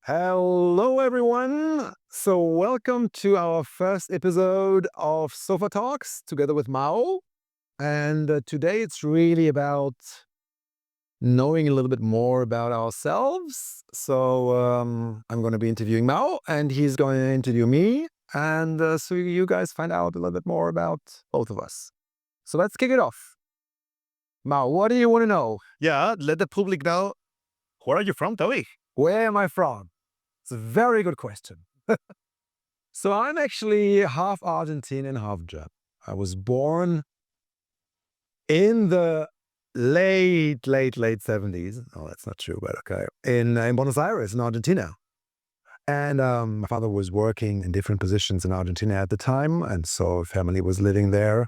Hello, everyone. So, welcome to our first episode of Sofa Talks together with Mao. And today it's really about knowing a little bit more about ourselves. So, I'm going to be interviewing Mao, and he's going to interview me. And so, you guys find out a little bit more about both of us. So, let's kick it off. Mao, what do you want to know? Yeah, let the public know. Where are you from, Tobi? Where am I from? It's a very good question. So I'm actually half Argentine and half German. I was born in the late 70s. Oh, that's not true, but okay. In Buenos Aires, in Argentina. And my father was working in different positions in Argentina at the time. And so family was living there.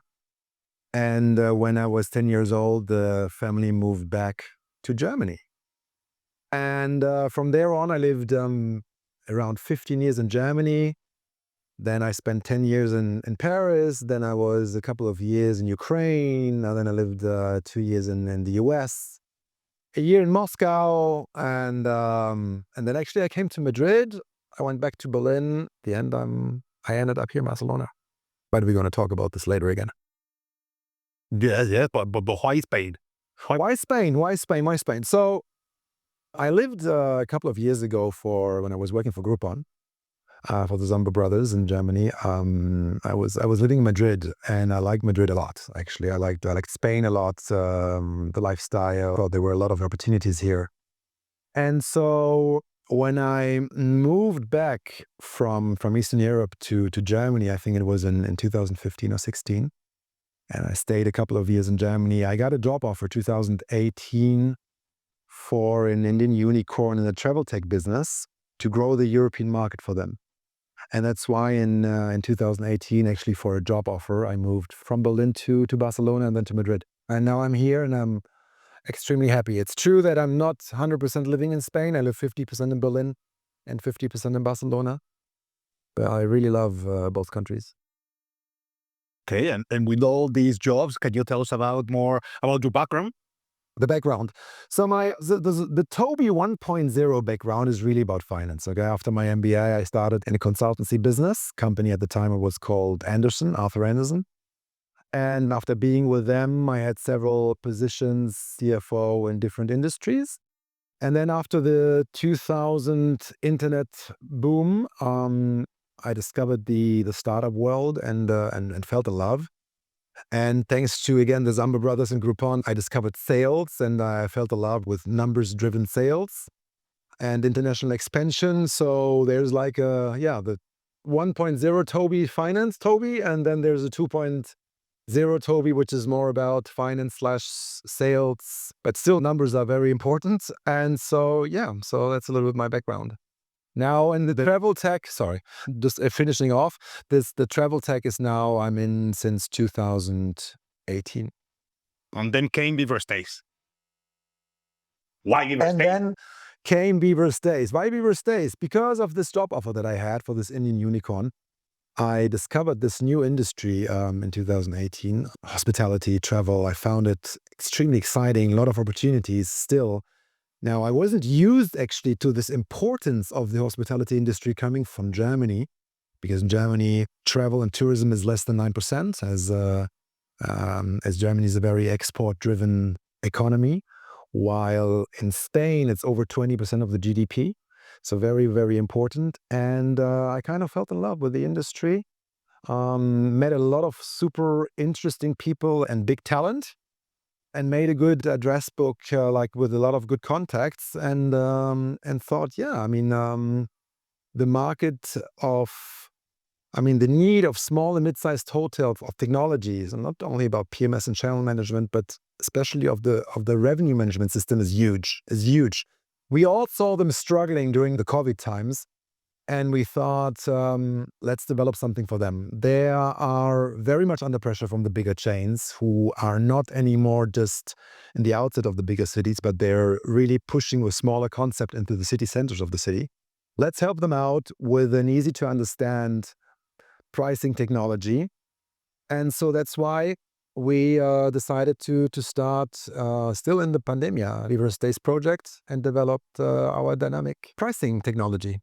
And when I was 10 years old, the family moved back to Germany. And from there on, I lived around 15 years in Germany. Then I spent 10 years in Paris. Then I was a couple of years in Ukraine. Then I lived 2 years in the US, a year in Moscow. And then actually I came to Madrid. I went back to Berlin. At the end, I ended up here in Barcelona. But we're going to talk about this later again. Yes, but why Spain? Why Spain? Why Spain? Why Spain? So I lived a couple of years ago when I was working for Groupon. For the Zamba brothers in Germany. I was living in Madrid, and I liked Madrid a lot. Actually, I liked Spain a lot. The lifestyle. Thought there were a lot of opportunities here. And so when I moved back from Eastern Europe to Germany, I think it was in 2015 or 16, and I stayed a couple of years in Germany. I got a job offer 2018 for an Indian unicorn in the travel tech business to grow the European market for them. And that's why in 2018, actually for a job offer, I moved from Berlin to Barcelona and then to Madrid. And now I'm here and I'm extremely happy. It's true that I'm not 100% living in Spain. I live 50% in Berlin and 50% in Barcelona. But I really love both countries. Okay, and with all these jobs, can you tell us more about your background? The background. So the Tobi 1.0 background is really about finance. Okay, after my MBA, I started in a consultancy business company. At the time, it was called Arthur Anderson. And after being with them, I had several positions, CFO in different industries. And then after the 2000 internet boom, I discovered the startup world and felt in love. And thanks to, again, the Zamba brothers and Groupon, I discovered sales and I felt in love with numbers-driven sales and international expansion. So there's like the 1.0 Tobi finance Tobi, and then there's a 2.0 Tobi, which is more about finance/sales, but still numbers are very important. And so that's a little bit my background. Now in the travel tech, just finishing off, the travel tech is now I'm in since 2018. And then came Vivere Stays. Why Vivere And Stays? then came Vivere Stays. Why Vivere Stays? Because of this job offer that I had for this Indian unicorn. I discovered this new industry in 2018, hospitality, travel. I found it extremely exciting, a lot of opportunities still. Now, I wasn't used actually to this importance of the hospitality industry coming from Germany, because in Germany, travel and tourism is less than 9%, as Germany is a very export-driven economy, while in Spain, it's over 20% of the GDP. So very, very important. And I kind of felt in love with the industry, met a lot of super interesting people and big talent, and made a good address book, like with a lot of good contacts, and thought, the market the need of small and mid-sized hotels of technologies, and not only about PMS and channel management, but especially of the revenue management system is huge. We all saw them struggling during the COVID times, and we thought, let's develop something for them. They are very much under pressure from the bigger chains, who are not anymore just in the outset of the bigger cities, but they're really pushing with smaller concept into the city centers of the city. Let's help them out with an easy to understand pricing technology. And so that's why we decided to start, still in the pandemia, Vivere Stays project, and developed our dynamic pricing technology.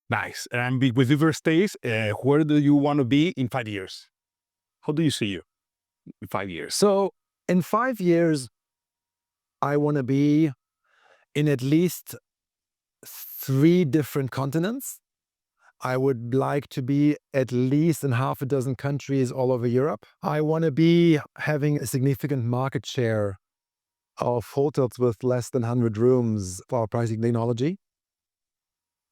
Nice. And with Vivere Stays, where do you want to be in 5 years? How do you see you in 5 years? So in 5 years, I want to be in at least 3 different continents. I would like to be at least in half a dozen countries all over Europe. I want to be having a significant market share of hotels with less than 100 rooms for our pricing technology.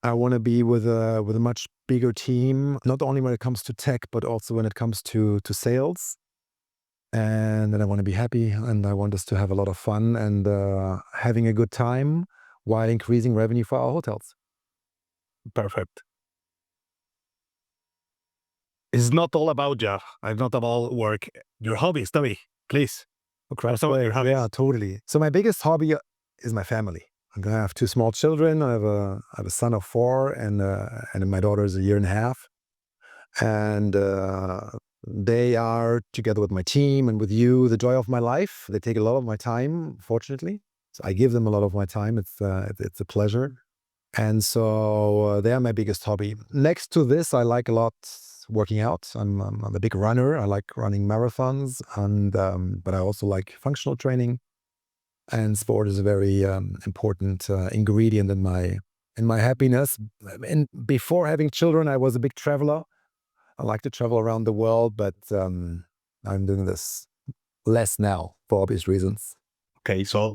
I want to be with a much bigger team, not only when it comes to tech, but also when it comes to sales. And then I want to be happy, and I want us to have a lot of fun and having a good time while increasing revenue for our hotels. Perfect. It's not all about job. It's not about work. Your hobbies, Tobi, please. Some of your hobbies. Yeah, totally. So my biggest hobby is my family. I have 2 small children. I have a son of 4, and my daughter is a year and a half. And they are, together with my team and with you, the joy of my life. They take a lot of my time, fortunately. So I give them a lot of my time. It's a pleasure. And so they are my biggest hobby. Next to this, I like a lot working out. I'm a big runner. I like running marathons, and but I also like functional training. And sport is a very important ingredient in my happiness. And before having children, I was a big traveler. I like to travel around the world, but I'm doing this less now for obvious reasons. Okay, so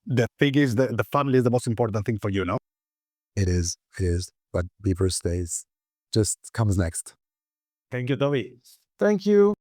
the thing is the family is the most important thing for you, no? It is. But Vivere Stays just comes next. Thank you, Tobi. Thank you.